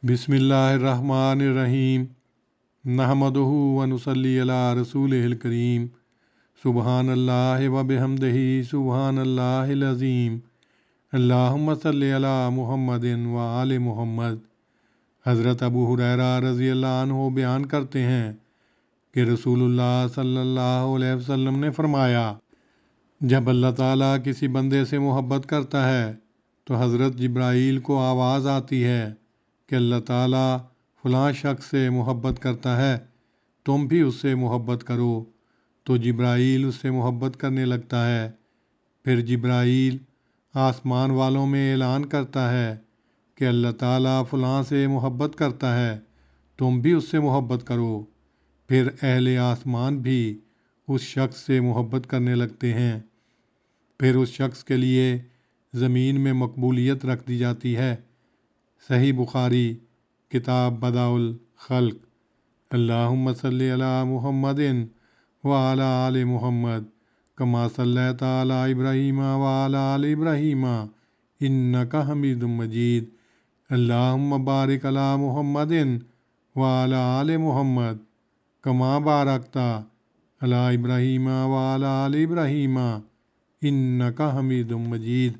بسم اللہ الرحمن الرحیم نحمدہ ونصلی علی رسولہ الکریم سبحان اللہ وبحمدہ سبحان اللہ العظیم اللہم صلی علی محمد وآل محمد۔ حضرت ابو ہریرہ رضی اللہ عنہ بیان کرتے ہیں کہ رسول اللہ صلی اللہ علیہ وسلم نے فرمایا، جب اللہ تعالیٰ کسی بندے سے محبت کرتا ہے تو حضرت جبرائیل کو آواز آتی ہے کہ اللہ تعالیٰ فلاں شخص سے محبت کرتا ہے، تم بھی اس سے محبت کرو، تو جبرائیل اس سے محبت کرنے لگتا ہے۔ پھر جبرائیل آسمان والوں میں اعلان کرتا ہے کہ اللہ تعالیٰ فلاں سے محبت کرتا ہے، تم بھی اس سے محبت کرو۔ پھر اہل آسمان بھی اس شخص سے محبت کرنے لگتے ہیں۔ پھر اس شخص کے لیے زمین میں مقبولیت رکھ دی جاتی ہے۔ صحیح بخاری کتاب بداء الخلق۔ اللہم صلی علی محمد وعلی آل محمد کما صلیت علی ابراہیم وعلی آل ابراہیم انک حمید مجید۔ اللہم بارک علی محمد وعلی آل محمد کما بارکت علی ابراہیم وعلی آل ابراہیم انک حمید مجید۔